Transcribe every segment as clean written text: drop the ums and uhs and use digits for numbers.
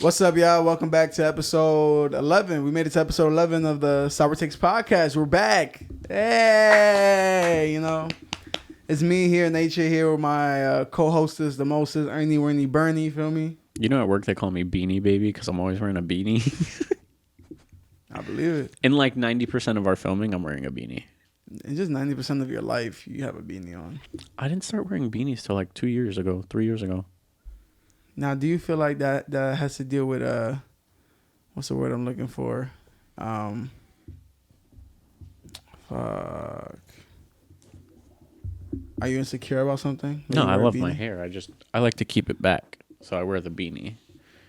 What's up, y'all? Welcome back to episode 11. We made it to episode 11 of the Sour Takes podcast. We're back. Hey, it's me here, Nature here with my co-hostess, the mostest, Ernie, Bernie, feel me? You know at work they call me Beanie Baby because I'm always wearing a beanie. I believe it. In like 90% of our filming, I'm wearing a beanie. In just 90% of your life, you have a beanie on. I didn't start wearing beanies till like 3 years ago. Now, do you feel like that has to deal with, what's the word I'm looking for? Fuck. Are you insecure about something? No, I love my hair. I like to keep it back, so I wear the beanie.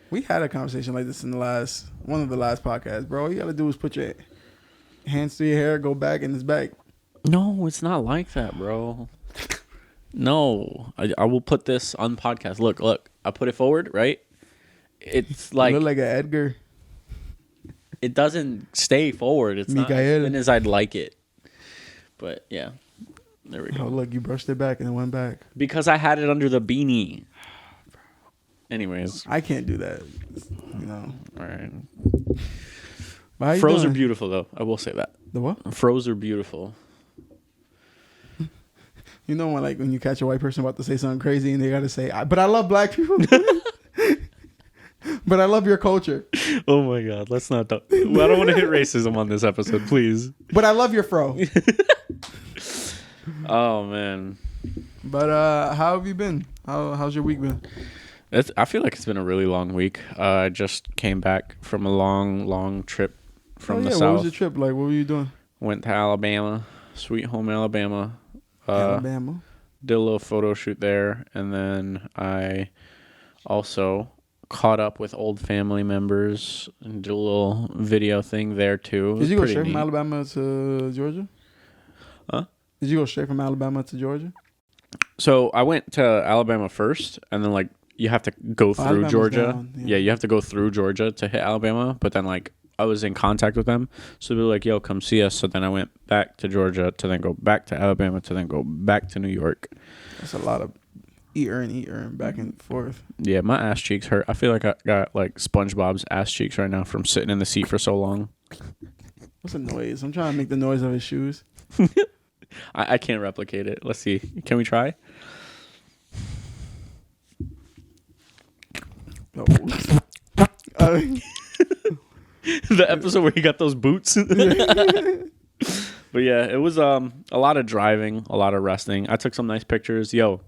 We had a conversation like this in one of the last podcasts, bro. All you gotta do is put your hands through your hair, go back, and it's back. No, it's not like that, bro. No, I will put this on podcast. Look, I put it forward, right? It's like you look like an Edgar. It doesn't stay forward. It's not as thin as I'd like it. But yeah, there we go. Oh, look, you brushed it back and it went back. Because I had it under the beanie. Anyways. I can't do that. All right. Froze are beautiful, though. I will say that. The what? Froze are beautiful. You know when you catch a white person about to say something crazy and they got to say, but I love black people. But I love your culture. Oh, my God. Let's not talk. I don't want to hit racism on this episode, please. But I love your fro. Oh, man. But how have you been? How's your week been? I feel like it's been a really long week. I just came back from a long trip from the south. What was your trip like? What were you doing? Went to Alabama, sweet home Alabama. Alabama. Did a little photo shoot there, and then I also caught up with old family members and did a little video thing there too. Did you go straight from Alabama to Georgia? Huh? Did you go straight from Alabama to Georgia? So I went to Alabama first, and then you have to go through Alabama's Georgia. down, Yeah, you have to go through Georgia to hit Alabama, but then I was in contact with them, so they were like, yo, come see us. So then I went back to Georgia to then go back to Alabama to then go back to New York. That's a lot of eat earn back and forth. Yeah, my ass cheeks hurt. I feel like I got SpongeBob's ass cheeks right now from sitting in the seat for so long. What's the noise? I'm trying to make the noise of his shoes. I can't replicate it. Let's see. Can we try? No. The episode where he got those boots. But yeah, it was a lot of driving, a lot of resting. I took some nice pictures. Yo,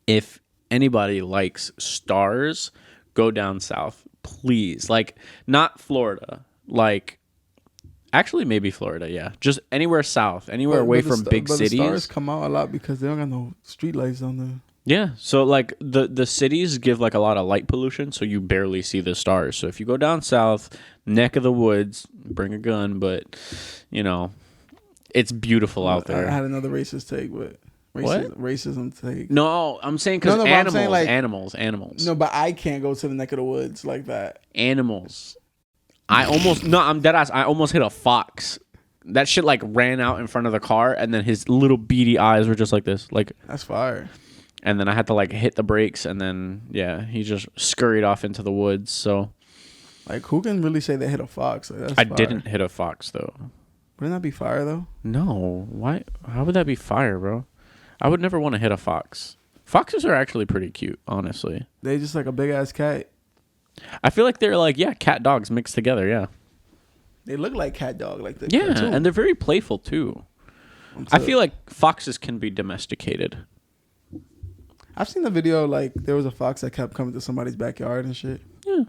if anybody likes stars, go down south, please. Not Florida. Actually, maybe Florida, yeah. Just anywhere south, anywhere away from big cities. The stars come out a lot because they don't got no street lights on there. Yeah, so the cities give a lot of light pollution, so you barely see the stars. So if you go down south, neck of the woods, bring a gun, but it's beautiful out there. I had another racist take, but racism take. No, I'm saying because animals. No, but I can't go to the neck of the woods like that. Animals. I'm dead ass. I almost hit a fox. That shit ran out in front of the car, and then his little beady eyes were just like this. That's fire. And then I had to hit the brakes, and then he just scurried off into the woods. So, who can really say they hit a fox? That's fire. Didn't hit a fox though. Wouldn't that be fire though? No, why? How would that be fire, bro? I would never want to hit a fox. Foxes are actually pretty cute, honestly. They just like a big ass cat. I feel like they're cat dogs mixed together. Yeah. They look like cat dog, the yeah, cartoon. And they're very playful too. I feel like foxes can be domesticated. I've seen the video, there was a fox that kept coming to somebody's backyard and shit. Yeah.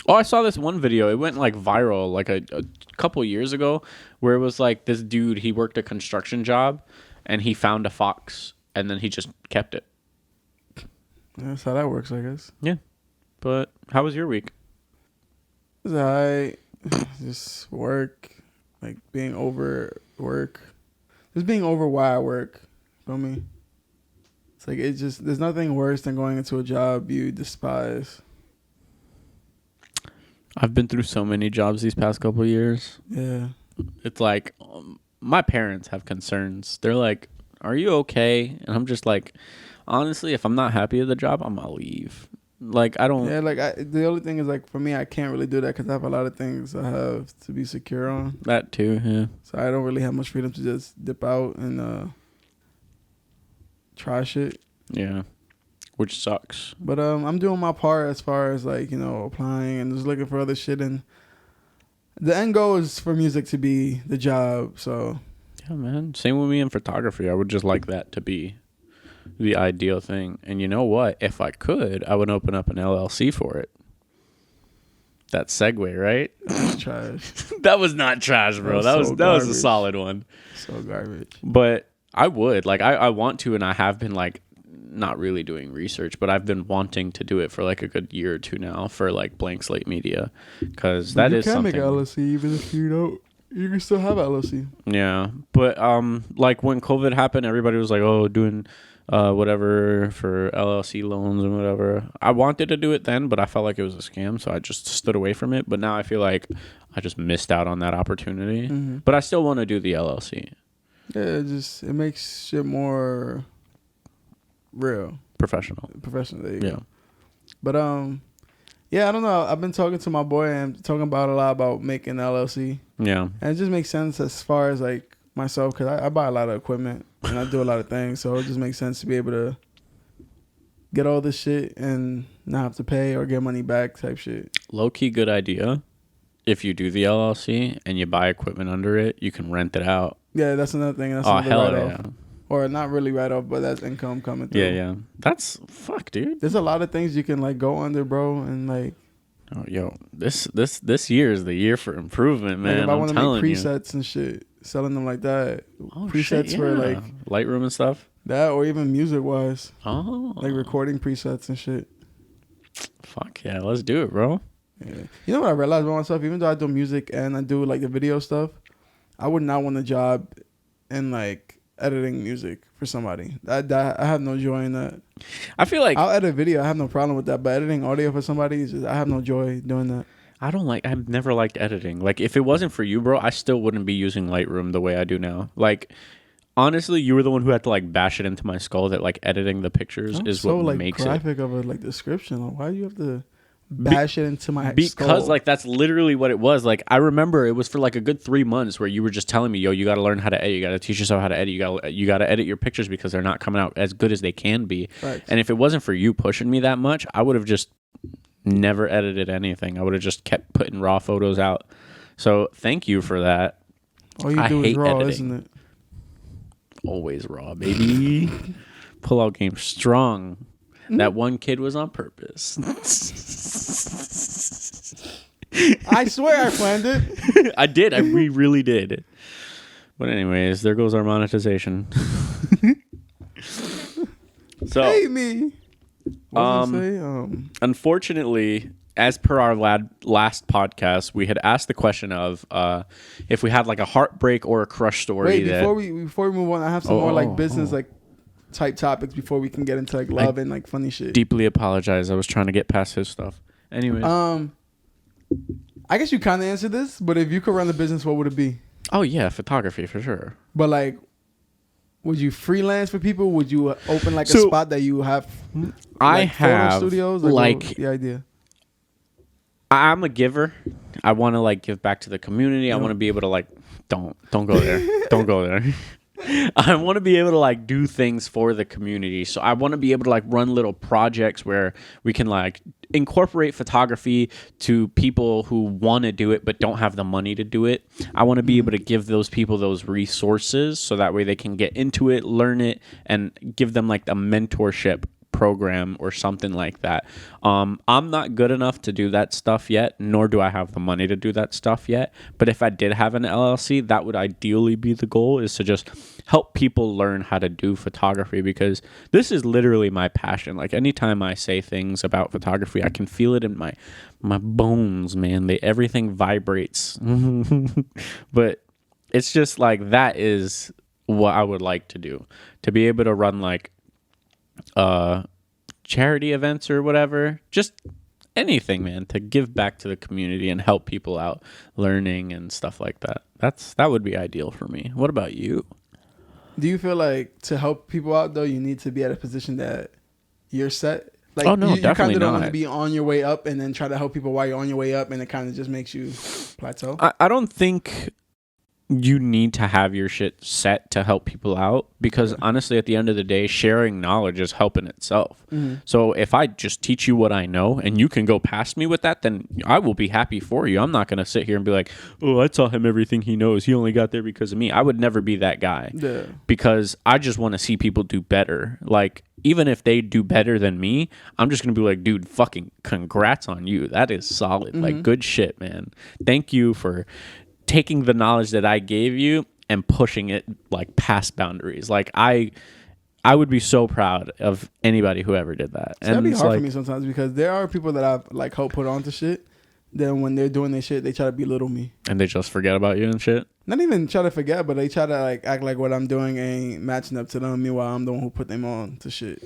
Oh, I saw this one video. It went viral a couple years ago where it was this dude, he worked a construction job and he found a fox and then he just kept it. That's how that works, I guess. Yeah. But how was your week? It was alright. Just work, being over work. Just being over why I work. Feel me? It's there's nothing worse than going into a job you despise. I've been through so many jobs these past couple of years. Yeah. It's my parents have concerns. They're like, are you okay? And I'm just honestly, if I'm not happy at the job, I'm going to leave. Like, I don't. Yeah, like the only thing is like for me, I can't really do that because I have a lot of things I have to be secure on. That too, yeah. So I don't really have much freedom to just dip out and try shit. Yeah. Which sucks. But I'm doing my part as far as like, you know, applying and just looking for other shit. And the end goal is for music to be the job. So Yeah, man. Same with me in photography. I would just like that to be the ideal thing. And you know what? If I could, I would open up an LLC for it. That segue, right? that's trash. That was not trash, bro. That was a solid one. So garbage. But I would. Like, I want to, and I have been, like, not really doing research, but I've been wanting to do it for, like, a good year or two now for, like, Blank Slate Media. Because that is something. You can make LLC even if you don't. You can still have LLC. Yeah. But, like, when COVID happened, everybody was like, oh, doing whatever for LLC loans and whatever. I wanted to do it then, but I felt like it was a scam, so I just stood away from it. But now I feel like I just missed out on that opportunity. Mm-hmm. But I still want to do the LLC. Yeah, it makes shit more real. Professional. There you go. But yeah, I don't know. I've been talking to my boy and talking about a lot about making LLC. Yeah. And it just makes sense as far as like myself, because I buy a lot of equipment and I do a lot of things, so it just makes sense to be able to get all this shit and not have to pay or get money back type shit. Low-key good idea. If you do the LLC and you buy equipment under it, you can rent it out. Yeah, that's another thing. That's another write-off. Yeah. Or not really write-off, but that's income coming through. Yeah. That's fuck, dude. There's a lot of things you can like go under, bro, and like. Oh, yo, this year is the year for improvement, man. Like if I want to make presets and shit, selling them like that. Oh, presets shit, yeah. for like Lightroom and stuff. That or even music wise. Oh, like recording presets and shit. Fuck yeah, let's do it, bro. Yeah. You know what I realized about myself? Even though I do music and I do like the video stuff, I would not want a job in like editing music for somebody. I have no joy in that. I feel like I'll edit video. I have no problem with that. But editing audio for somebody, I have no joy doing that. I've never liked editing. Like if it wasn't for you, bro, I still wouldn't be using Lightroom the way I do now. Like honestly, you were the one who had to like bash it into my skull that like editing the pictures is what like makes graphic it. Of a like description. Like, why do you have to bash it into my skull? Because like that's literally what it was. Like I remember it was for like a good 3 months where you were just telling me, yo, you got to learn how to edit. You got to teach yourself how to edit. You got to edit your pictures because they're not coming out as good as they can be. Right. And if it wasn't for you pushing me that much, I would have just never edited anything. I would have just kept putting raw photos out. So thank you for that. All you do is raw, editing. Isn't it? Always raw, baby. Pull-out game strong. That one kid was on purpose. I swear I planned it. I did. We really did. But anyways, there goes our monetization. So, hey me. What did I say? Unfortunately, as per our last podcast, we had asked the question of if we had like a heartbreak or a crush story. Wait, before we move on, I have some more like business like type topics before we can get into like love and like funny shit. Deeply apologize. I was trying to get past his stuff. Anyways. I guess you kind of answered this, but if you could run the business, what would it be? Oh yeah, photography for sure. But like, would you freelance for people? Would you open like a spot that you have? I have photo studios. Like the idea. I'm a giver. I want to like give back to the community. Yeah. I want to be able to like don't go there. Don't go there. I want to be able to like do things for the community. So I want to be able to like run little projects where we can like incorporate photography to people who want to do it but don't have the money to do it. I want to be able to give those people those resources so that way they can get into it, learn it, and give them like a mentorship program or something like that. I'm not good enough to do that stuff yet, nor do I have the money to do that stuff yet. But if I did have an LLC, that would ideally be the goal, is to just help people learn how to do photography, because this is literally my passion. Like anytime I say things about photography, I can feel it in my bones, man. Everything vibrates. But it's just like that is what I would like to do, to be able to run like charity events or whatever, just anything, man, to give back to the community and help people out learning and stuff like that. That would be ideal for me. What about you? Do you feel like to help people out though, you need to be at a position that you're set Like, Oh, no, you kind definitely of don't want to not. be on your way up and then try to help people while you're on your way up, and it kind of just makes you plateau. I don't think you need to have your shit set to help people out, because honestly, at the end of the day, sharing knowledge is helping itself. So if I just teach you what I know and you can go past me with that, then I will be happy for you. I'm not going to sit here and be like, oh, I taught him everything he knows. He only got there because of me. I would never be that guy, Yeah. because I just want to see people do better. Like, even if they do better than me, I'm just going to be like, dude, fucking congrats on you. That is solid. Like, good shit, man. Thank you for taking the knowledge that I gave you and pushing it like past boundaries. Like, I would be so proud of anybody who ever did that. So that'd be it's hard like, for me sometimes, because there are people that I've like helped put onto shit. Then when they're doing their shit, they try to belittle me. and they just forget about you and shit. Not even try to forget, but they try to like act like what I'm doing ain't matching up to them. Meanwhile, I'm the one who put them on to shit.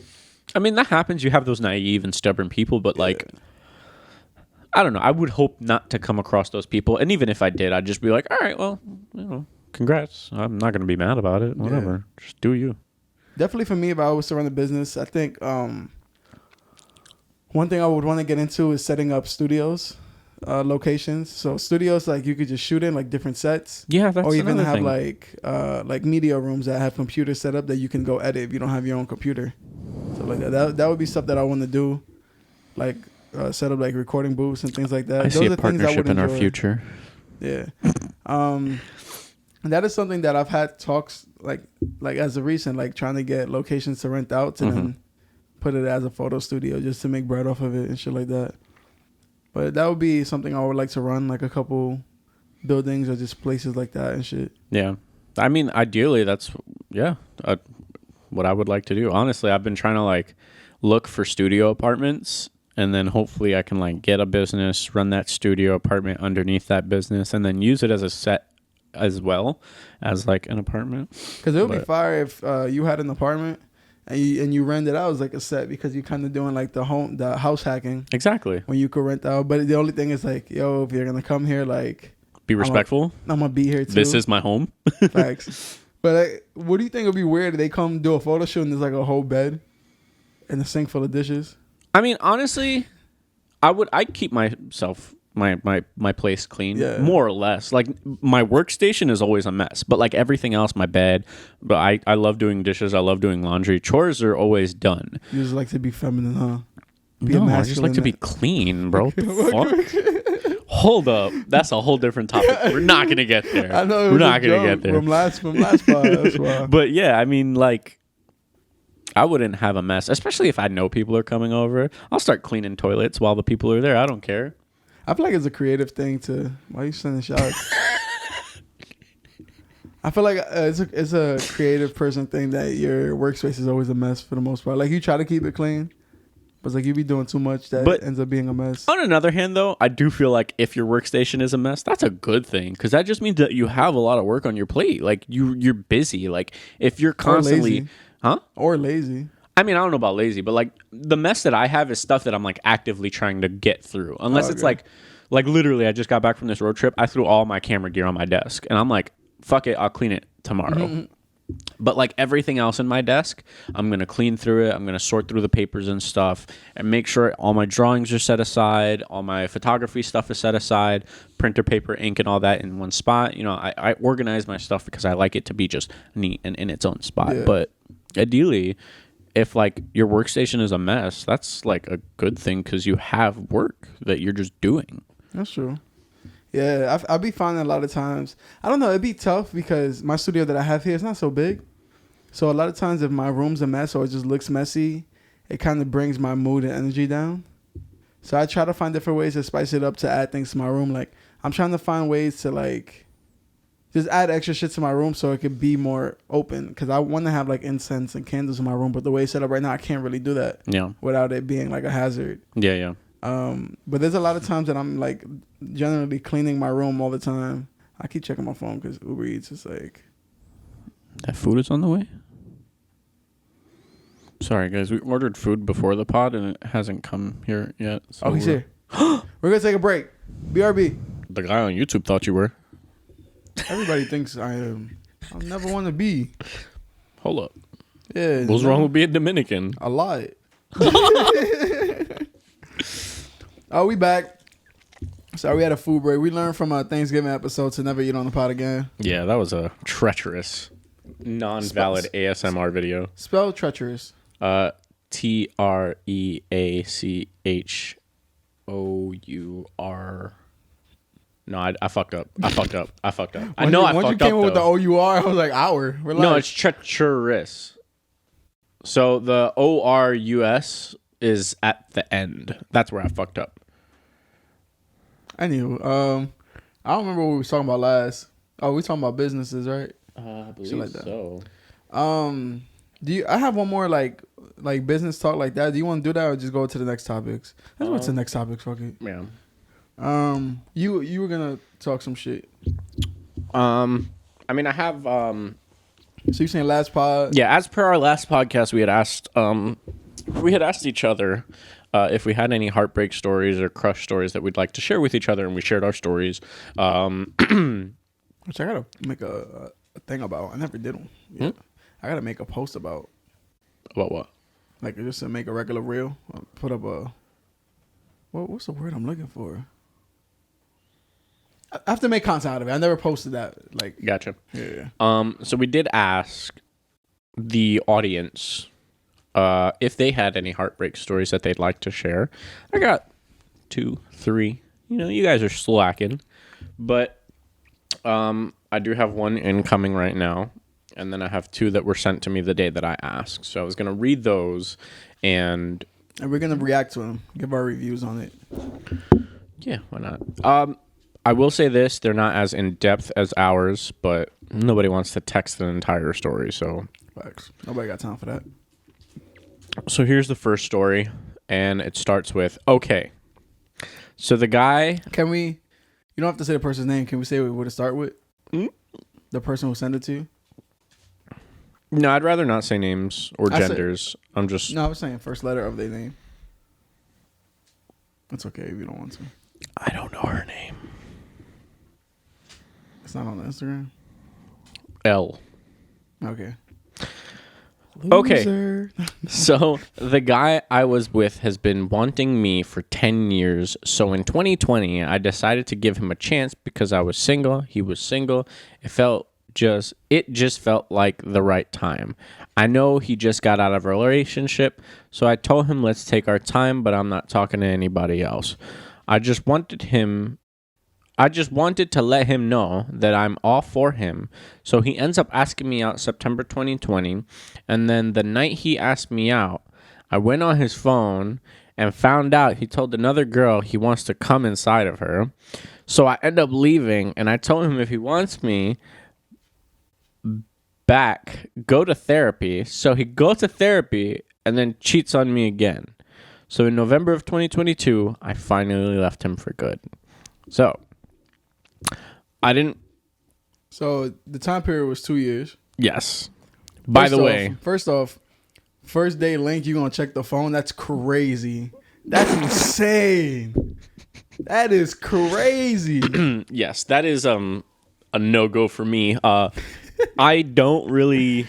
I mean, that happens. You have those naive and stubborn people, but like, I don't know. I would hope not to come across those people. And even if I did, I'd just be like, all right, well, congrats. I'm not going to be mad about it. Whatever. Just do you. Definitely for me, if I was to run a business, I think one thing I would want to get into is setting up studios, locations. So studios, like, you could just shoot in like different sets. Yeah, that's or even another have thing. like media rooms that have computers set up that you can go edit if you don't have your own computer. So like that would be stuff that I want to do, like set up like recording booths and things like that. I Those see are a things I partnership would in our enjoy. future. Yeah. That is something that I've had talks like as of recent, like trying to get locations to rent out to then put it as a photo studio just to make bread off of it and shit like that. But that would be something I would like to run, like a couple buildings or just places like that and shit. Yeah. I mean, ideally, that's, what I would like to do. Honestly, I've been trying to like look for studio apartments, and then hopefully I can like get a business, run that studio apartment underneath that business, and then use it as a set as well as like an apartment. Because it would be fire if you had an apartment and you rent it out as like a set, because you're kind of doing like the house hacking. Exactly. When you could rent out. But the only thing is like, yo, if you're going to come here, like, Be respectful. I'm going to be here too. This is my home. Facts. But what do you think would be weird if they come do a photo shoot and there's like a whole bed and a sink full of dishes? I mean, honestly, I'd keep myself my place clean, more or less. Like, my workstation is always a mess, but like everything else, my bed. But I love doing dishes. I love doing laundry. Chores are always done. You just like to be feminine, huh? No, I just like to be clean, bro. Fuck? Hold up, that's a whole different topic. We're not gonna get there. I know we're not gonna get there from last pod. That's why. But yeah, I mean, like, I wouldn't have a mess, especially if I know people are coming over. I'll start cleaning toilets while the people are there. I don't care. I feel like it's a creative thing to. Why are you sending shots? I feel like it's a creative person thing that your workspace is always a mess for the most part. Like, you try to keep it clean, but it's like you be doing too much that it ends up being a mess. On another hand, though, I do feel like if your workstation is a mess, that's a good thing, because that just means that you have a lot of work on your plate. Like, you're busy. Like, if you're constantly, or lazy. I mean, I don't know about lazy, but like the mess that I have is stuff that I'm like actively trying to get through. Unless it's like literally, I just got back from this road trip. I threw all my camera gear on my desk, and I'm like, fuck it, I'll clean it tomorrow. But like everything else in my desk, I'm going to clean through it. I'm going to sort through the papers and stuff and make sure all my drawings are set aside. All my photography stuff is set aside, printer paper, ink, and all that in one spot. You know, I organize my stuff because I like it to be just neat and in its own spot. Yeah. But ideally, if like your workstation is a mess, that's like a good thing, because you have work that you're just doing. That's true. Yeah, I'll be finding a lot of times. I don't know. It'd be tough because my studio that I have here is not so big. So a lot of times if my room's a mess or it just looks messy, it kind of brings my mood and energy down. So I try to find different ways to spice it up, to add things to my room. Like, I'm trying to find ways to like just add extra shit to my room so it could be more open. Because I want to have like incense and candles in my room. But the way it's set up right now, I can't really do that. Yeah. Without it being like a hazard. Yeah, yeah. But there's a lot of times that I'm like generally cleaning my room all the time. I keep checking my phone because Uber Eats is like. That food is on the way? Sorry, guys. We ordered food before the pod and it hasn't come here yet. So he's here. We're going to take a break. BRB. The guy on YouTube thought you were. Everybody thinks I am. I'll never want to be. Hold up. Yeah. What's wrong with being Dominican? A lot. Oh, we back. Sorry, we had a food break. We learned from a Thanksgiving episode to never eat on the pot again. Yeah, that was a treacherous, non-valid ASMR video. Spell treacherous. TREACHOUR. No, I fucked up. I fucked up. I fucked up. I know I fucked up. Once you came up with the OUR, I was like, hour. Relax. No, it's treacherous. So the ORUS is at the end. That's where I fucked up. Anywho, I don't remember what we were talking about last. Oh, we talking about businesses, right? I believe like that. so. I have one more like business talk like that. Do you want to do that or just go to the next topics? Let's go to the next topics. Fuck it. Yeah. You were gonna talk some shit. I mean, I have. So you saying last pod? Yeah, as per our last podcast, we had asked each other if we had any heartbreak stories or crush stories that we'd like to share with each other, and we shared our stories. Which I gotta make a thing about. I never did one. Yeah. I gotta make a post about what? Like just to make a regular reel. Put up a what's the word I'm looking for? I have to make content out of it. I never posted that. Like, gotcha. Yeah. So we did ask the audience if they had any heartbreak stories that they'd like to share. I got 2, 3. You know, you guys are slacking, but I do have one incoming right now, and then I have 2 that were sent to me the day that I asked. So I was gonna read those, and we're gonna react to them, give our reviews on it. Yeah, why not? I will say this, they're not as in-depth as ours, but nobody wants to text an entire story, so... Facts. Nobody got time for that. So here's the first story, and it starts with, okay. So the guy... Can we... You don't have to say the person's name. Can we say what it start with? The person who sent it to you? No, I'd rather not say names or genders. I'm just... No, I was saying first letter of their name. That's okay if you don't want to. I don't know her name. It's not on the Instagram? L. Okay. Okay. So the guy I was with has been wanting me for 10 years. So in 2020, I decided to give him a chance because I was single. He was single. It just felt like the right time. I know he just got out of a relationship. So I told him, let's take our time, but I'm not talking to anybody else. I just wanted to let him know that I'm all for him. So he ends up asking me out September 2020. And then the night he asked me out, I went on his phone and found out he told another girl he wants to come inside of her. So I end up leaving, and I told him if he wants me back, go to therapy. So he goes to therapy and then cheats on me again. So in November of 2022, I finally left him for good. So So the time period was 2 years. Yes. By the way. First off, first day link, you gonna check the phone? That's crazy. That's insane. That is crazy. Yes, that is a no-go for me. I don't really...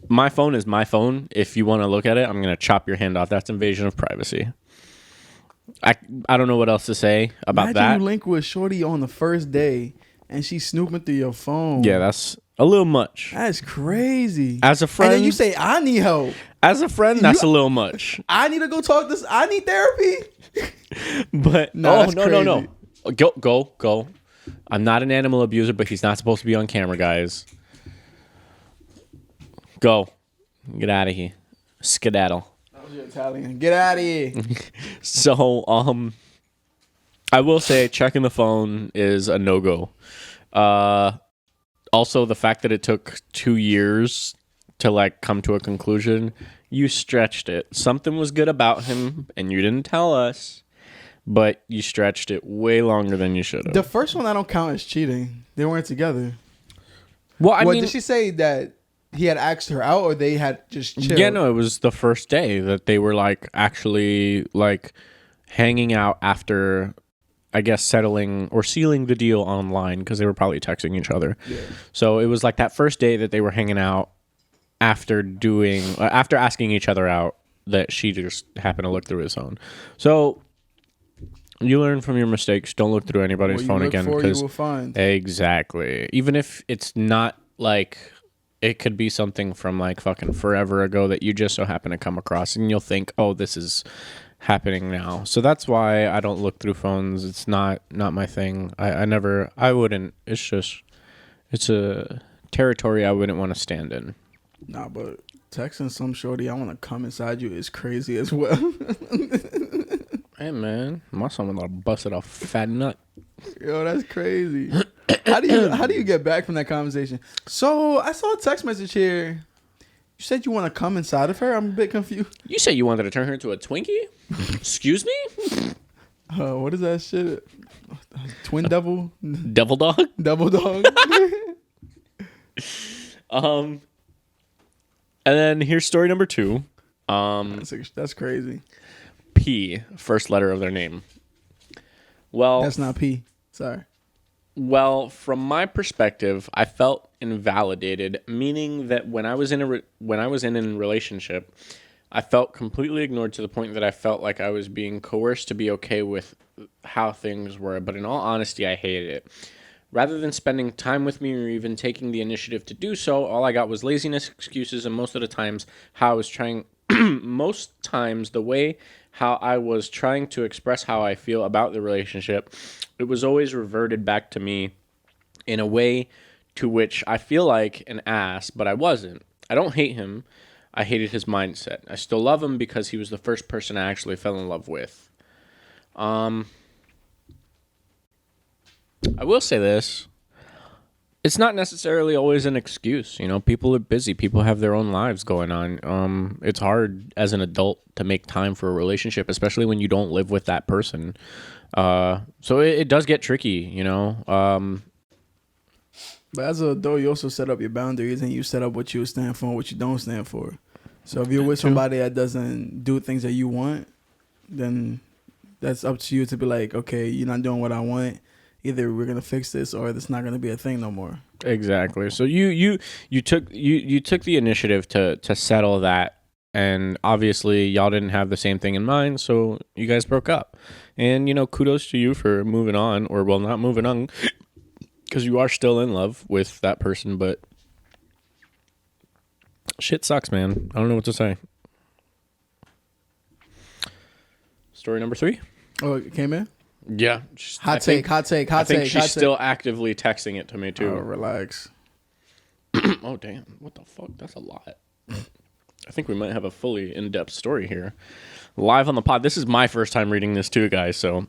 My phone is my phone. If you want to look at it, I'm going to chop your hand off. That's invasion of privacy. I don't know what else to say about that. Imagine you link with shorty on the first day and she's snooping through your phone. Yeah, that's a little much. That's crazy. As a friend... And then you say, I need help. As a friend, that's a little much. I need to go talk this. I need therapy. But no. Go. I'm not an animal abuser, but he's not supposed to be on camera, guys. Go. Get out of here. Skedaddle. That was your Italian. Get out of here. So, I will say checking the phone is a no-go. Also, the fact that it took 2 years to come to a conclusion, you stretched it. Something was good about him, and you didn't tell us, but you stretched it way longer than you should have. The first one I don't count as cheating. They weren't together. Well, I mean, did she say that he had asked her out, or they had just chilled? Yeah, no, it was the first day that they were actually hanging out after, I guess, settling or sealing the deal online because they were probably texting each other. Yeah. So it was that first day that they were hanging out after asking each other out that she just happened to look through his phone. So you learn from your mistakes. Don't look through anybody's What you phone look again. for, you will find. Exactly. Even if it's not like, it could be something from like fucking forever ago that you just so happen to come across, and you'll think, oh, this is happening now. So that's why I don't look through phones. It's not my thing. I wouldn't. It's a territory I wouldn't want to stand in. Nah, but texting some shorty, I want to come inside you is crazy as well. Hey man, my son would have busted a fat nut. Yo, that's crazy. How do you get back from that conversation? So I saw a text message here. You said you want to come inside of her? I'm a bit confused. You said you wanted to turn her into a Twinkie? Excuse me? What is that shit? Twin devil? Devil dog? Double dog? And then here's story number 2. That's crazy. P, first letter of their name. Well, That's not P. Sorry. Well, from my perspective, I felt invalidated, meaning that when I was in a relationship, I felt completely ignored to the point that I felt like I was being coerced to be okay with how things were. But in all honesty, I hated it. Rather than spending time with me or even taking the initiative to do so, all I got was laziness, excuses, and most of the times how I was trying most times the way how I was trying to express how I feel about the relationship, it was always reverted back to me in a way to which I feel like an ass, but I wasn't. I don't hate him. I hated his mindset. I still love him because he was the first person I actually fell in love with. I will say this. It's not necessarily always an excuse. You know, people are busy. People have their own lives going on. It's hard as an adult to make time for a relationship, especially when you don't live with that person. So it does get tricky, you know. But as an adult, you also set up your boundaries and you set up what you stand for and what you don't stand for. So if you're with somebody that doesn't do things that you want, then that's up to you to be like, okay, you're not doing what I want. Either we're gonna fix this or it's not gonna be a thing no more. Exactly. So you took the initiative to settle that, and obviously y'all didn't have the same thing in mind, so you guys broke up. And you know, kudos to you for moving on, or well, not moving on, because you are still in love with that person. But shit sucks, man. I don't know what to say. Story number 3. Oh, it came in? Yeah. Hot take. I think she's still actively texting it to me too. Oh, relax. Oh, damn. What the fuck? That's a lot. I think we might have a fully in-depth story here. Live on the pod. This is my first time reading this too, guys, so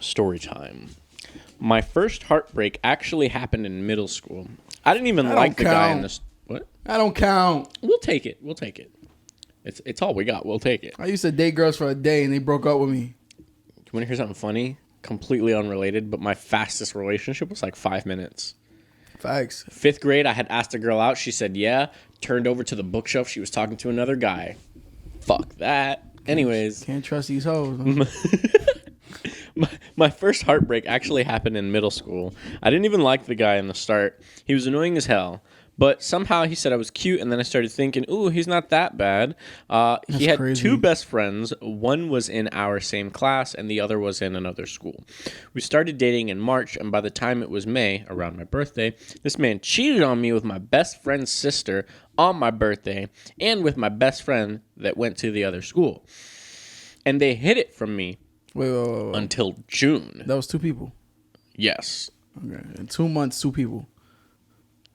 story time. My first heartbreak actually happened in middle school. I didn't even like the guy in this. What? I don't count. We'll take it. It's all we got. We'll take it. I used to date girls for a day and they broke up with me. You want to hear something funny? Completely unrelated, but my fastest relationship was like 5 minutes. Facts. 5th grade, I had asked a girl out. She said, yeah. Turned over to the bookshelf. She was talking to another guy. Fuck that. Anyways. Can't trust these hoes. My first heartbreak actually happened in middle school. I didn't even like the guy in the start. He was annoying as hell. But somehow he said I was cute, and then I started thinking, ooh, he's not that bad. He had crazy. 2 best friends. One was in our same class, and the other was in another school. We started dating in March, and by the time it was May, around my birthday, this man cheated on me with my best friend's sister on my birthday, and with my best friend that went to the other school. And they hid it from me Wait. until June. That was 2 people. Yes. Okay. In 2 months, 2 people.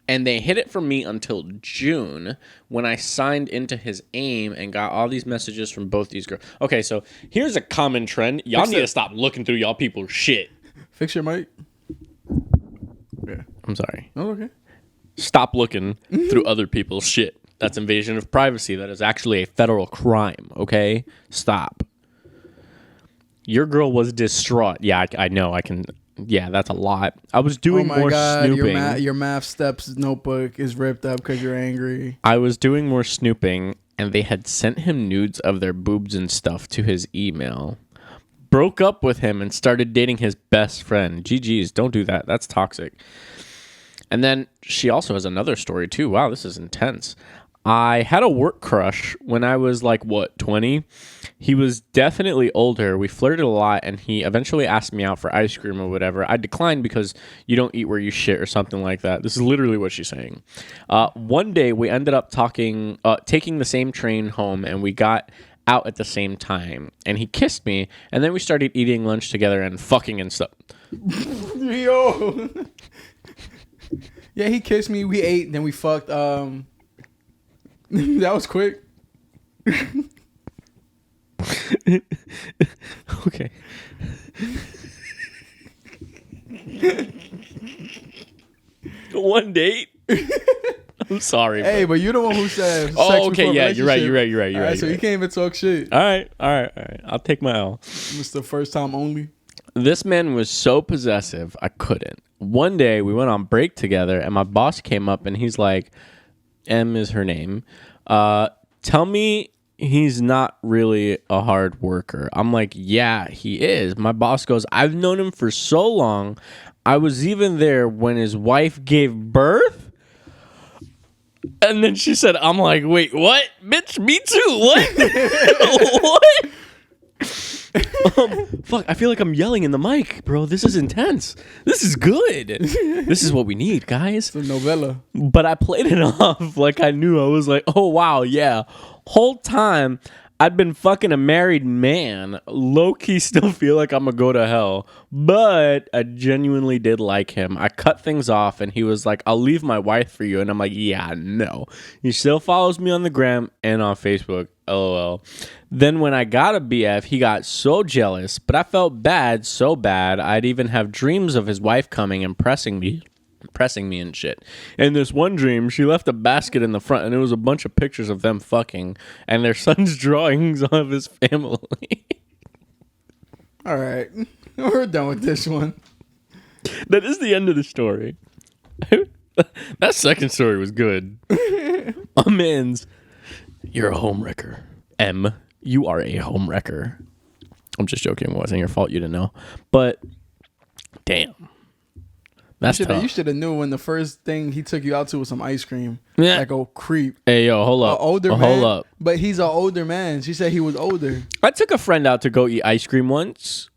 And they hid it from me until June when I signed into his AIM and got all these messages from both these girls. Okay, so here's a common trend. Y'all need to stop looking through y'all people's shit. Fix your mic. Yeah. I'm sorry. Oh, okay. Stop looking through other people's shit. That's invasion of privacy. That is actually a federal crime, okay? Stop. Your girl was distraught. Yeah, I know. I can... Yeah, that's a lot. I was doing more snooping. Your math steps notebook is ripped up because you're angry. I was doing more snooping, and they had sent him nudes of their boobs and stuff to his email. Broke up with him and started dating his best friend. GG's, don't do that. That's toxic. And then she also has another story, too. Wow, this is intense. I had a work crush when I was like, what, 20? He was definitely older. We flirted a lot, and he eventually asked me out for ice cream or whatever. I declined because you don't eat where you shit or something like that. This is literally what she's saying. One day, we ended up taking the same train home, and we got out at the same time. And he kissed me, and then we started eating lunch together and fucking and stuff. Yo. Yeah, he kissed me. We ate, then we fucked. That was quick. Okay. One date. I'm sorry. Hey, but you're the one who said. Oh, okay. Yeah, you're right. All right, so you can't even talk shit. All right. I'll take my L. Mr. First Time Only. This man was so possessive, I couldn't. One day, we went on break together, and my boss came up, and he's like, M is her name. Tell me he's not really a hard worker. I'm like, yeah, he is. My boss goes, I've known him for so long. I was even there when his wife gave birth. And then she said, I'm like, wait, what? Bitch, me too. What? What? Fuck, I feel like I'm yelling in the mic, bro. This is intense. This is good. This is what we need, guys. It's a novella. But I played it off like I knew. I was like, oh, wow, yeah. Whole time, I'd been fucking a married man. Low-key still feel like I'm gonna go to hell. But I genuinely did like him. I cut things off, and he was like, I'll leave my wife for you. And I'm like, yeah, no. He still follows me on the gram and on Facebook. LOL. Then when I got a BF, he got so jealous, but I felt bad, so bad, I'd even have dreams of his wife coming and pressing me and shit. In this one dream, she left a basket in the front, and it was a bunch of pictures of them fucking and their son's drawings of his family. All right. We're done with this one. That is the end of the story. That second story was good. My man's, you're a homewrecker. M, you are a homewrecker. I'm just joking. It wasn't your fault. You didn't know. But, damn. That's tough. You should have knew when the first thing he took you out to was some ice cream. Yeah. Like a creep. Hey, yo, hold up. Older man. Hold up. But he's an older man. She said he was older. I took a friend out to go eat ice cream once.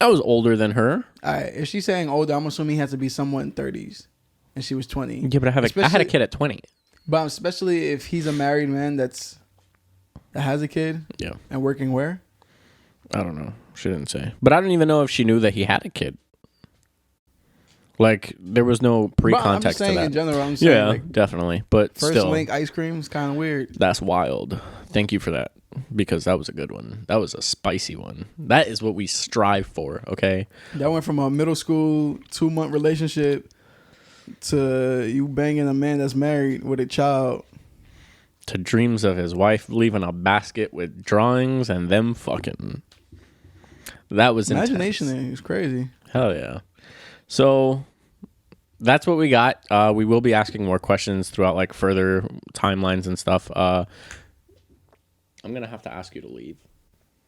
I was older than her. All right. If she's saying older, I'm assuming he has to be somewhat in 30s. And she was 20. Yeah, but I had a kid at 20. But especially if he's a married man that has a kid. Yeah. And working where? I don't know. She didn't say. But I don't even know if she knew that he had a kid. Like, there was no pre-context to that. In general, I'm saying, yeah, like, definitely. But first still. link ice cream is kind of weird. That's wild. Thank you for that. Because that was a good one. That was a spicy one. That is what we strive for, okay? That went from a middle school 2-month relationship to you banging a man that's married with a child. To dreams of his wife leaving a basket with drawings and them fucking. That was imagination. Intense. Is crazy. Hell yeah. So that's what we got. We will be asking more questions throughout like further timelines and stuff. I'm gonna have to ask you to leave,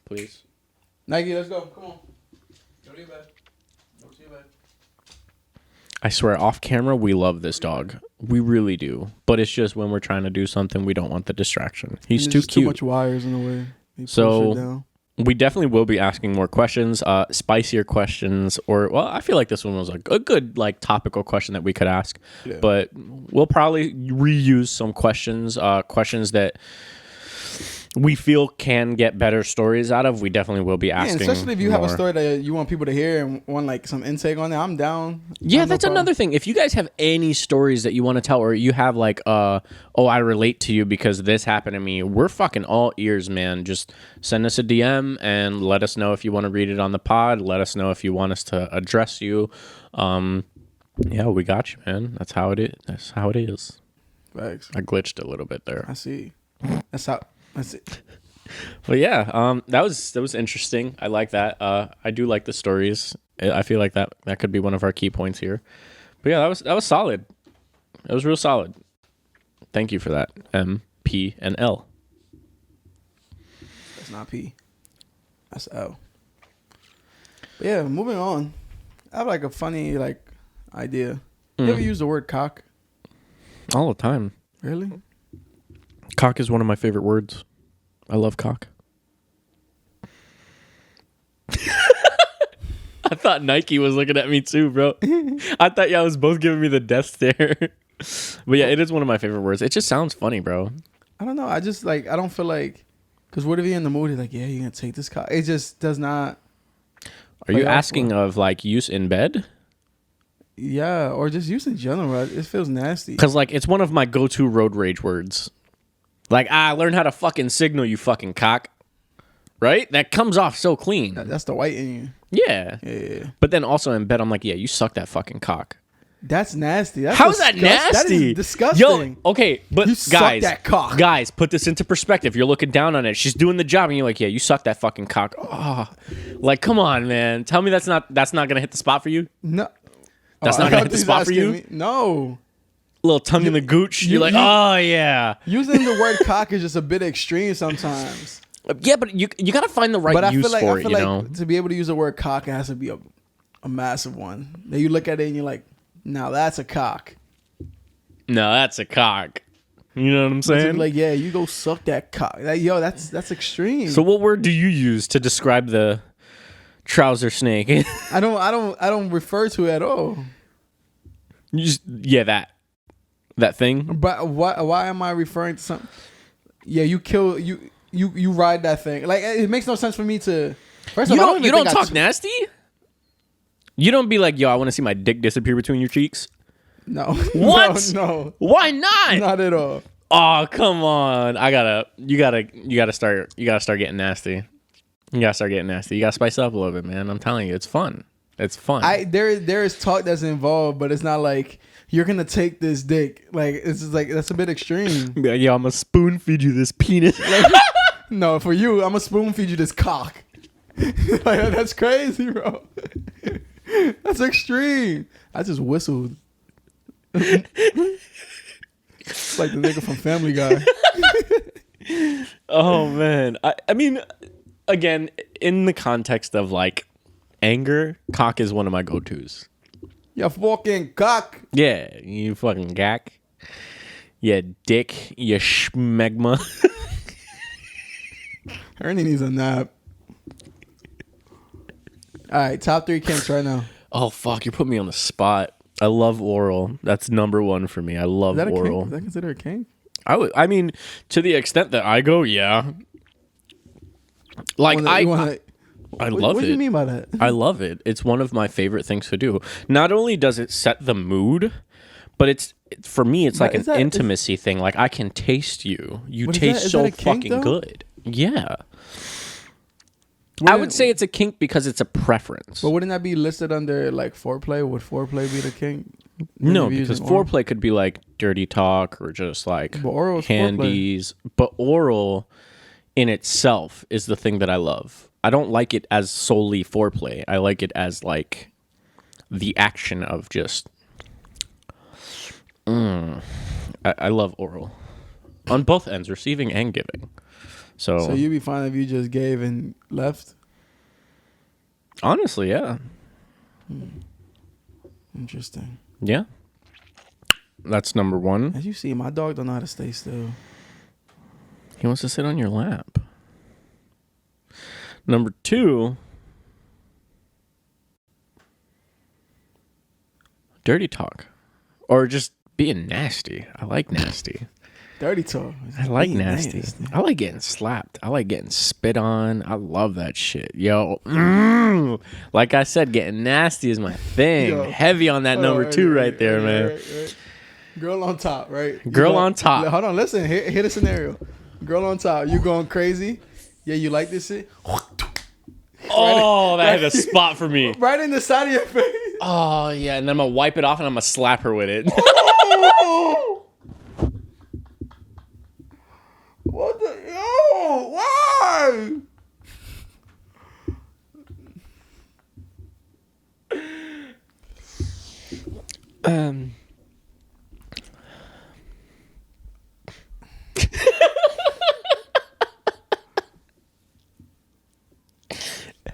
please. Nike, let's go. Come on. Go to your bed. Go to your bed. I swear, off camera, we love this dog. We really do. But it's just when we're trying to do something, we don't want the distraction. He's too cute. Too much wires in the way. So we definitely will be asking more questions, spicier questions, or, well, I feel like this one was a good, like, topical question that we could ask. Yeah. But we'll probably reuse some questions, questions that we feel can get better stories out of. We definitely will be asking. Yeah, especially if you have a story that you want people to hear and want like some intake on it, I'm down. Yeah, that's another thing. If you guys have any stories that you want to tell, or you have like, I relate to you because this happened to me, we're fucking all ears, man. Just send us a DM and let us know if you want to read it on the pod. Let us know if you want us to address you. Yeah, we got you, man. That's how it is. That's how it is. Thanks. I glitched a little bit there. I see. That's it. But yeah, that was interesting. I like that. I do like the stories. I feel like that could be one of our key points here. But yeah, that was solid. It was real solid. Thank you for that. M, P, and L. That's not P. That's L. But yeah, moving on. I have like a funny like idea. You ever use the word cock? All the time. Really? Cock is one of my favorite words. I love cock. I thought Nike was looking at me too, bro. I thought y'all was both giving me the death stare. But yeah, it is one of my favorite words. It just sounds funny, bro. I don't know. I just like, I don't feel like, because what if you're in the mood, you're like, yeah, you're going to take this cock. It just does not. Are you asking of like use in bed? Yeah, or just use in general. It feels nasty. Because like it's one of my go-to road rage words. Like, learn how to fucking signal, you fucking cock. Right? That comes off so clean. That's the white in you. Yeah. Yeah. But then also in bed, I'm like, yeah, you suck that fucking cock. That's nasty. How's that nasty? That is disgusting. Yo, okay, but you guys, suck that cock. Guys, put this into perspective. You're looking down on it. She's doing the job, and you're like, yeah, you suck that fucking cock. Oh, like, come on, man. Tell me that's not gonna hit the spot for you. No, that's not gonna hit the spot for you. Me. No. Little tongue in the gooch. You're like, oh yeah. Using the word cock is just a bit extreme sometimes. Yeah, but you gotta find the right use for it. You know, to be able to use the word cock, it has to be a massive one. Then you look at it and you're like, now that's a cock. No, that's a cock. You know what I'm saying? Like, yeah, you go suck that cock. Yo, that's extreme. So, what word do you use to describe the trouser snake? I don't refer to it at all. You just that thing. But why am I referring to something? Yeah, you kill you ride that thing. Like, it makes no sense for me to. First of all, you don't talk nasty. You don't be like, yo, I want to see my dick disappear between your cheeks. No. What? No. Why not? Not at all. Oh, come on. You gotta start getting nasty. You gotta start getting nasty. You gotta spice it up a little bit, man. I'm telling you, it's fun. It's fun. There is talk that's involved, but it's not like you're gonna take this dick. Like, it's just like, that's a bit extreme. Yeah, yo, I'm gonna spoon feed you this penis. No, for you, I'm gonna spoon feed you this cock. Like, that's crazy, bro. That's extreme. I just whistled. Like the nigga from Family Guy. Oh man. I mean, again, in the context of like anger, cock is one of my go-tos. You fucking cock. Yeah, you fucking gack. Yeah, dick. You schmegma. Ernie needs a nap. All right, top 3 kinks right now. Oh fuck, you put me on the spot. I love oral. That's number 1 for me. I love oral. Is that considered a kink? I mean, to the extent that I go, yeah. Like I love it. What do you mean by that? I love it. It's one of my favorite things to do. Not only does it set the mood, but for me, it's like an intimacy thing. Like, I can taste you. You taste so fucking good. Yeah. I would say it's a kink because it's a preference. But wouldn't that be listed under like foreplay? Would foreplay be the kink? No, because foreplay could be like dirty talk or just like handies. But oral in itself is the thing that I love. I don't like it as solely foreplay. I like it as like the action of just. I love oral on both ends, receiving and giving. So you'd be fine if you just gave and left? Honestly, yeah. Interesting. Yeah. That's number 1. As you see, my dog don't know how to stay still. He wants to sit on your lap. Number 2. Dirty talk. Or just being nasty. I like nasty. Dirty talk. I like nasty. I like getting slapped. I like getting spit on. I love that shit. Yo. Like I said, getting nasty is my thing. Yo. Heavy on that number 2 right there, man. Right. Girl on top, right? Girl on top. Hold on, listen. Hear the scenario. Girl on top. You going crazy? Yeah, you like this shit? Oh, that had a spot for me. Right in the side of your face. Oh, yeah. And then I'm going to wipe it off and I'm going to slap her with it. What the? Yo, why?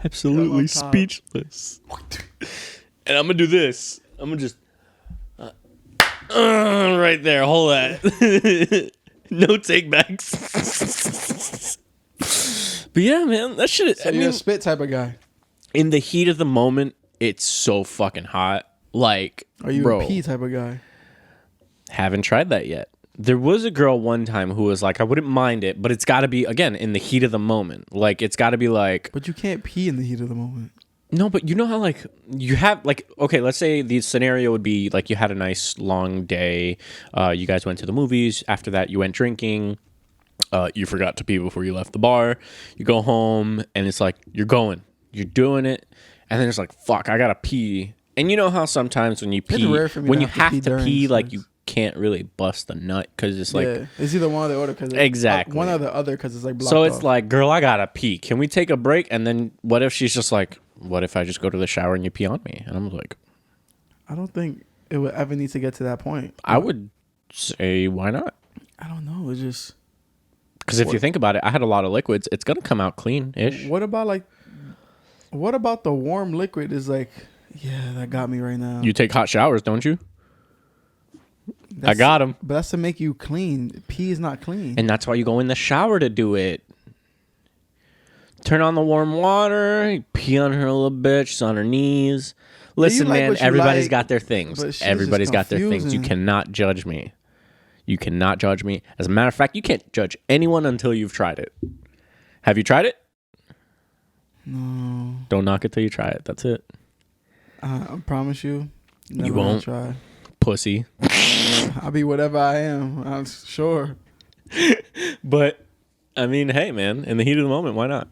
Absolutely speechless. And I'm gonna do this. I'm gonna just right there. Hold that. No take backs. But yeah, man, that shit. So you're a spit type of guy. In the heat of the moment, it's so fucking hot. Like, Are you bro, a pee type of guy? haven't tried that yet. There was a girl one time who was like, I wouldn't mind it, but it's got to be, again, in the heat of the moment. Like, it's got to be like... But you can't pee in the heat of the moment. No, but you know how, like, you have, like, okay, let's say the scenario would be, like, you had a nice long day. You guys went to the movies. After that, you went drinking. You forgot to pee before you left the bar. You go home, and it's like, you're doing it. And then it's like, fuck, I got to pee. And you know how sometimes when you pee, when you have to pee, like, you can't really bust a nut because it's like it's either one or the other because exactly one or the other because it's like blocked so it's off. like, girl, I gotta pee, can we take a break? And then what if she's just like, what if I just go to the shower and you pee on me? And I'm like, I don't think it would ever need to get to that point. I would say, why not? I don't know, it's just because if you think about it, I had a lot of liquids, it's gonna come out clean-ish. What about the warm liquid is like, yeah, that got me right now. You take hot showers, don't you? I got them. But that's to make you clean. Pee is not clean. And that's why you go in the shower to do it. Turn on the warm water, pee on her a little bit. She's on her knees. Listen, man, everybody's got their things. Everybody's got their things. You cannot judge me. You cannot judge me. As a matter of fact, you can't judge anyone until you've tried it. Have you tried it? No. Don't knock it till you try it. That's it. I promise you. You won't. Try. Pussy. I'll be whatever I am. I'm sure. But, I mean, hey, man, in the heat of the moment, why not?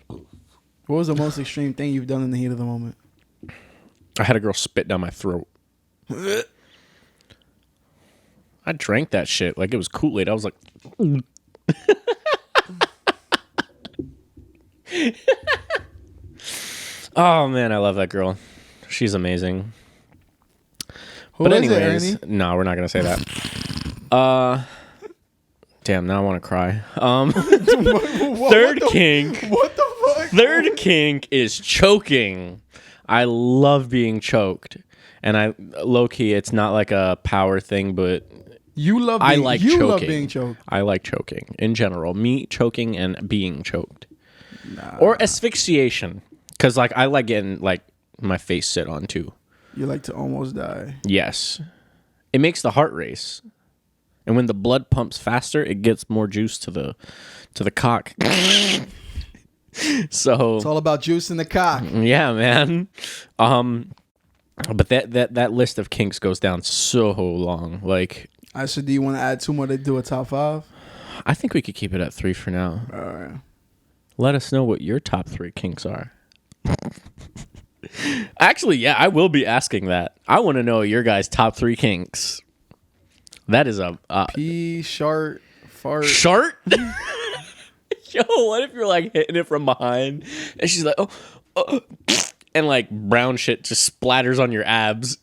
What was the most extreme thing you've done in the heat of the moment? I had a girl spit down my throat. I drank that shit like it was Kool-Aid. I was like... Oh, man, I love that girl. She's amazing. But anyways, no, we're not going to say that. Damn, now I want to cry. Third kink. What the fuck? Third kink is choking. I love being choked. And low-key, it's not like a power thing, but I like choking. Love being choked. I like choking in general. Me choking and being choked. Or asphyxiation. Because like I like getting like my face sit on too. You like to almost die. Yes. It makes the heart race. And when the blood pumps faster, it gets more juice to the cock. So it's all about juice in the cock. Yeah, man. But that list of kinks goes down so long. Like, So do you want to add 2 more to do a top 5? I think we could keep it at 3 for now. All right. Let us know what your top 3 kinks are. Actually, yeah, I will be asking that. I want to know your guys' top 3 kinks. That is a pee, shart, fart. Shart? Yo, what if you're like hitting it from behind and she's like, oh, and like brown shit just splatters on your abs?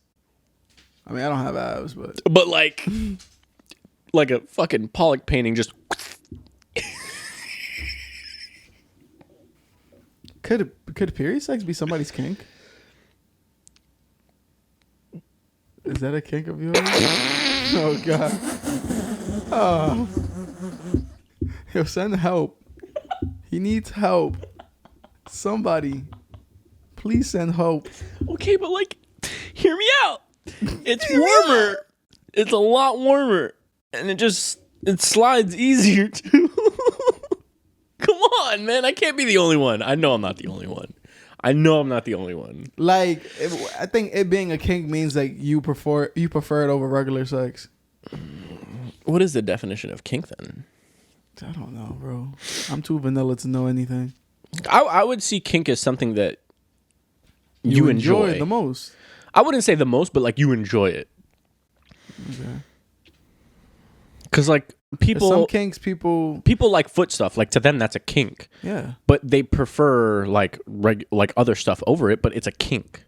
I mean, I don't have abs, but like a fucking Pollock painting just. Could period sex be somebody's kink? Is that a kink of yours? Oh God! Oh, he'll send help. He needs help. Somebody, please send help. Okay, but like, hear me out. It's warmer. It's a lot warmer, and it slides easier too. Come on, man. I can't be the only one. I know I'm not the only one. Like, I think it being a kink means like you prefer it over regular sex. What is the definition of kink then? I don't know, bro. I'm too vanilla to know anything. I would see kink as something that you enjoy the most. I wouldn't say the most, but like you enjoy it. Okay. Because like some kinks, people like foot stuff. Like to them, that's a kink. Yeah. But they prefer like other stuff over it. But it's a kink.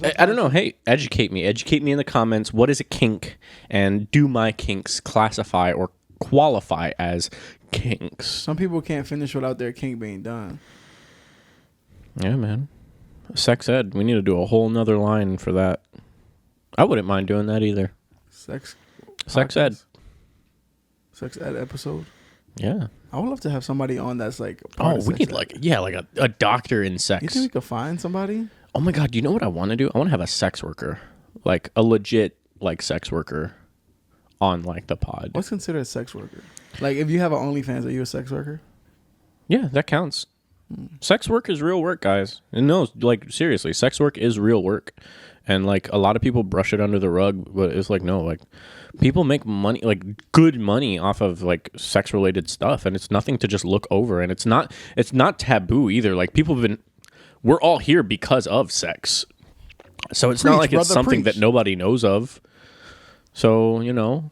I don't know. Hey, educate me. Educate me in the comments. What is a kink? And do my kinks classify or qualify as kinks? Some people can't finish without their kink being done. Yeah, man. Sex ed. We need to do a whole nother line for that. I wouldn't mind doing that either. Sex ed. sex ed episode. Yeah. I would love to have somebody on that's like. Part of We sex need ed. like a doctor in You sex. think we could find somebody? Oh my God, you know what I want to do? I want to have a sex worker, like a legit like sex worker on like the pod. What's considered a sex worker? Like if you have an OnlyFans, are you a sex worker? Yeah, that counts. Sex work is real work, guys. And no, like seriously, sex work is real work. And like a lot of people brush it under the rug, but it's like no, like people make money, like good money off of like sex related stuff, and it's nothing to just look over, and it's not taboo either. Like we're all here because of sex. So it's not like it's something that nobody knows of. So, you know.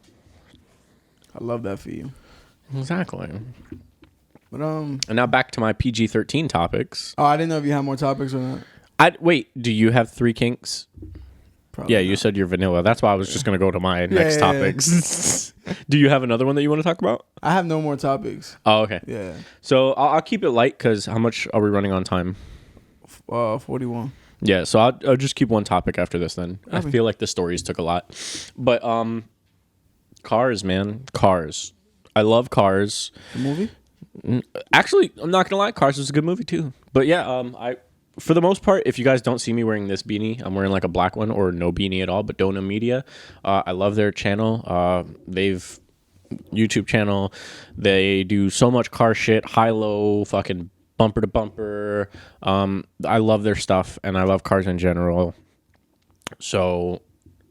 I love that for you. Exactly. But And now back to my PG-13 topics. Oh, I didn't know if you had more topics or not. Wait, do you have 3 kinks? Probably Yeah, you said you're vanilla. That's why I was just going to go to my next topics. Do you have another one that you want to talk about? I have no more topics. Oh, okay. Yeah. So I'll keep it light because how much are we running on time? 41. Yeah, so I'll just keep one topic after this then. Okay. I feel like the stories took a lot. But cars, man. Cars. I love Cars. The movie? Actually, I'm not going to lie. Cars is a good movie too. But yeah, for the most part, if you guys don't see me wearing this beanie, I'm wearing like a black one or no beanie at all, but Dona Media. I love their channel. They've YouTube channel. They do so much car shit, high-low, fucking bumper to bumper. I love their stuff, and I love cars in general. So,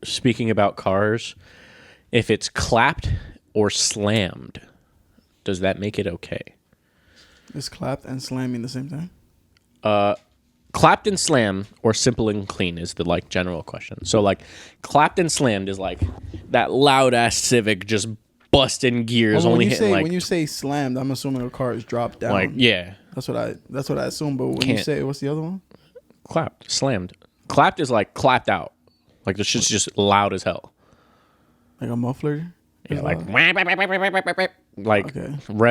speaking about cars, if it's clapped or slammed, does that make it okay? Is clapped and slamming the same thing? Clapped and slammed or simple and clean is the like general question. So like clapped and slammed is like that loud ass Civic just busting gears, only hitting like when you say slammed, I'm assuming a car is dropped down. like yeah. That's what I assume. But when you say what's the other one? Clapped, slammed. Clapped is like clapped out. Like the shit's just loud as hell. Like a muffler? Yeah, like rev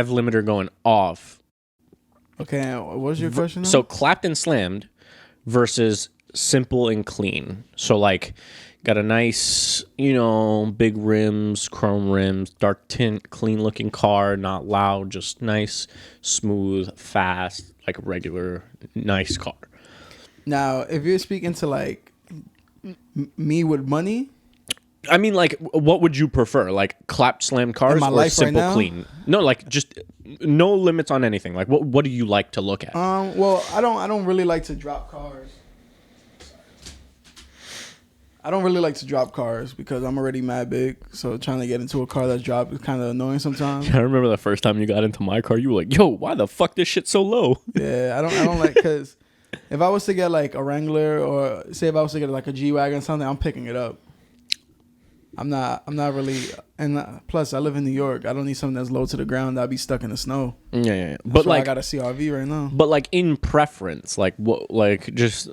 limiter going off. Okay, what was your question now? So clapped and slammed versus simple and clean. So like got a nice, big rims, chrome rims, dark tint, clean looking car, not loud, just nice, smooth, fast, like a regular nice car. Now, if you're speaking to like me with money, I mean, like, what would you prefer? Like, clapped slam cars or simple clean? No, like, just no limits on anything. Like, what do you like to look at? Well, I don't really like to drop cars. I don't really like to drop cars because I'm already mad big. So trying to get into a car that's dropped is kind of annoying sometimes. I remember the first time you got into my car, you were like, "Yo, why the fuck this shit so low?" Yeah, I don't like because if I was to get like a Wrangler or say if I was to get like a G-Wagon or something, I'm picking it up. I'm not really, and plus I live in New York. I don't need something that's low to the ground. I'd be stuck in the snow. Yeah. But like, I got a CRV right now. But like in preference, like what, like just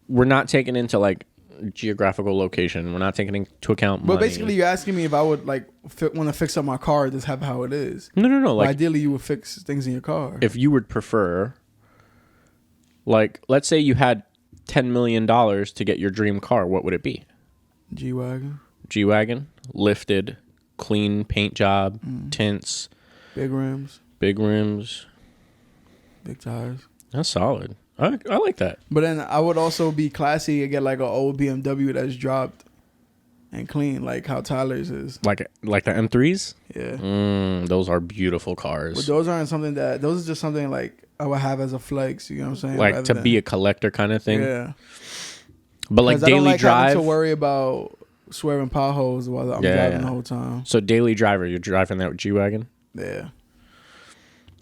we're not taking into like geographical location. We're not taking into account money. But basically, you're asking me if I would like want to fix up my car, just have how it is. No. Like ideally, you would fix things in your car. If you would prefer, like, let's say you had $10 million to get your dream car, what would it be? G-Wagon, lifted, clean paint job, tints. Big rims. Big tires. That's solid. I like that. But then I would also be classy and get like an old BMW that's dropped and clean, like how Tyler's is. Like the M3s? Yeah. Those are beautiful cars. But those aren't something those are just something like I would have as a flex, you know what I'm saying? Like to be a collector kind of thing? Yeah. But like daily I don't like drive? having to worry about swerving potholes while I'm driving the whole time. So daily driver, you're driving that G-Wagon? Yeah.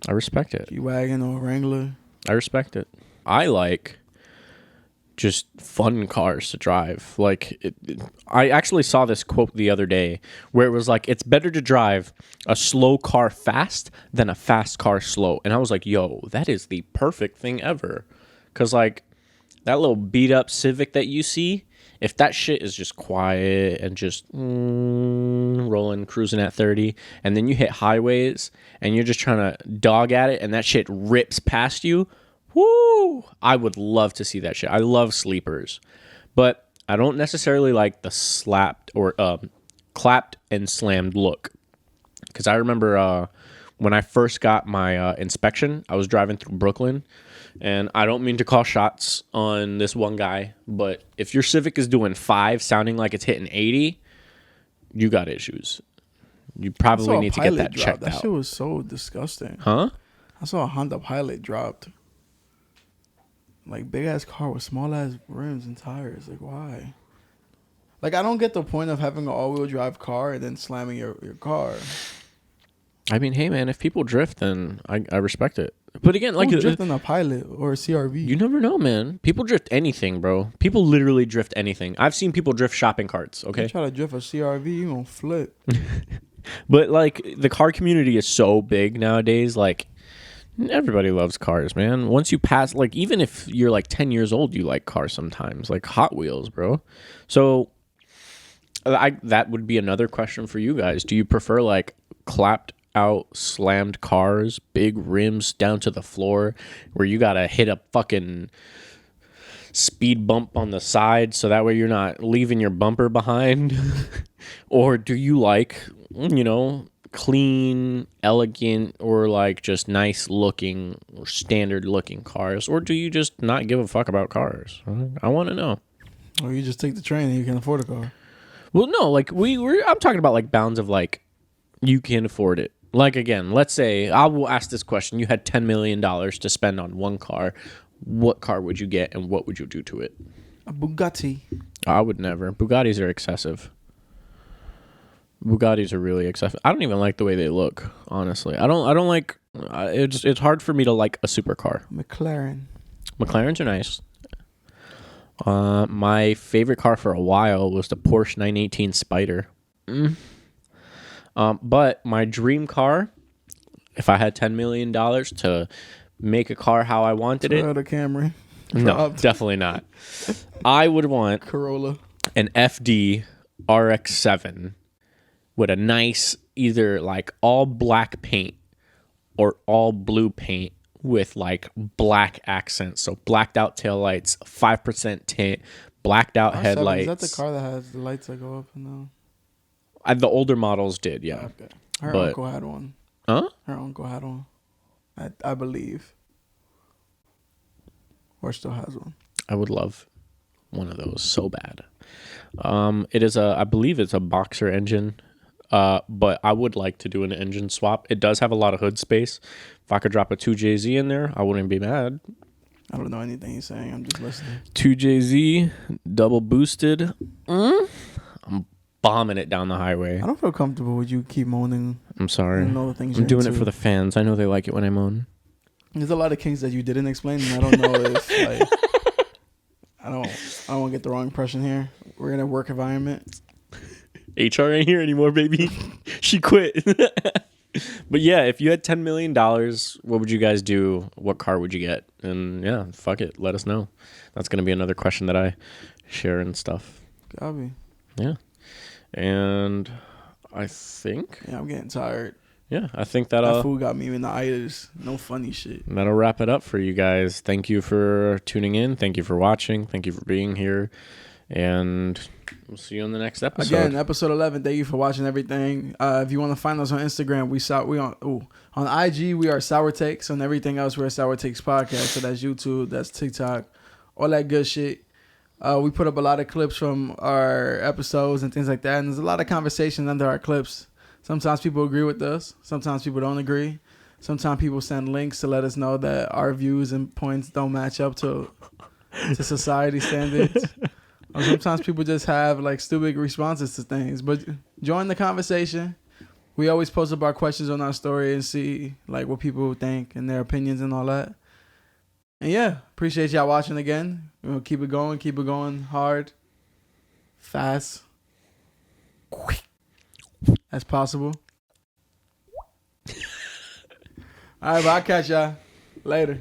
I respect it. G-Wagon or Wrangler. I respect it. I like just fun cars to drive. Like, I actually saw this quote the other day where it was like, it's better to drive a slow car fast than a fast car slow. And I was like, yo, that is the perfect thing ever. Because, like, that little beat up Civic that you see, if that shit is just quiet and just rolling, cruising at 30, and then you hit highways and you're just trying to dog at it and that shit rips past you, woo! I would love to see that shit. I love sleepers. But I don't necessarily like the slapped or clapped and slammed look. Because I remember when I first got my inspection, I was driving through Brooklyn, and I don't mean to call shots on this one guy, but if your Civic is doing 5, sounding like it's hitting 80, you got issues. You probably need to get that checked out. That shit was so disgusting. Huh? I saw a Honda Pilot dropped. Like, big ass car with small ass rims and tires. Like, why? Like, I don't get the point of having an all-wheel drive car and then slamming your car. I mean, hey man, if people drift, then I respect it. But again, like drifting a Pilot or a CRV. You never know, man. People drift anything, bro. People literally drift anything. I've seen people drift shopping carts. Okay, you try to drift a CRV, you gonna flip. But like the car community is so big nowadays. Like everybody loves cars, man. Once you pass, like even if you're like 10 years old, you like cars sometimes, like Hot Wheels, bro. So that would be another question for you guys. Do you prefer like clapped out slammed cars, big rims down to the floor, where you gotta hit a fucking speed bump on the side so that way you're not leaving your bumper behind? Or do you like, clean, elegant, or like just nice looking or standard looking cars? Or do you just not give a fuck about cars? I want to know. Or you just take the train and you can afford a car. Well, no, like I'm talking about like bounds of like you can afford it. Like, again, let's say I will ask this question. You had $10 million to spend on one car. What car would you get and what would you do to it? A Bugatti. I would never. Bugattis are excessive. Bugattis are really excessive. I don't even like the way they look, honestly. I don't like it's hard for me to like a supercar. McLarens are nice. My favorite car for a while was the Porsche 918 Spider. But my dream car, if I had $10 million to make a car how I wanted it. Toyota Camry. No, definitely not. I would want Corolla. An FD RX-7 with a nice either like all black paint or all blue paint with like black accents. So blacked out taillights, 5% tint, blacked out headlights. Is that the car that has the lights that go up and down? The older models did, yeah. Okay. Her uncle had one. Huh? Her uncle had one. I believe. Or still has one. I would love one of those so bad. It is I believe it's a boxer engine. But I would like to do an engine swap. It does have a lot of hood space. If I could drop a 2JZ in there, I wouldn't be mad. I don't know anything he's saying. I'm just listening. 2JZ, double boosted. I'm bombing it down the highway. I don't feel comfortable with you keep moaning. I'm sorry. I'm doing it for the fans. I know they like it when I moan. There's a lot of kinks that you didn't explain, and I don't know if like I don't want to get the wrong impression here. We're in a work environment. HR ain't here anymore, baby. She quit. But yeah, if you had $10 million, what would you guys do? What car would you get? And yeah, fuck it. Let us know. That's going to be another question that I share and stuff. Gotta be. Yeah. And I think... Yeah, I'm getting tired. Yeah, I think that food got me in the itis. No funny shit. That'll wrap it up for you guys. Thank you for tuning in. Thank you for watching. Thank you for being here. And we'll see you on the next episode. Again, episode 11. Thank you for watching everything. If you want to find us on Instagram, on IG we are Sour Takes. On everything else we're Sour Takes Podcast. So that's YouTube, that's TikTok, all that good shit. We put up a lot of clips from our episodes and things like that. And there's a lot of conversation under our clips. Sometimes people agree with us. Sometimes people don't agree. Sometimes people send links to let us know that our views and points don't match up to society standards. Or sometimes people just have like stupid responses to things. But join the conversation. We always post up our questions on our story and see like what people think and their opinions and all that. And yeah, appreciate y'all watching again. We'll keep it going hard, fast, quick as possible. All right, but I'll catch y'all later.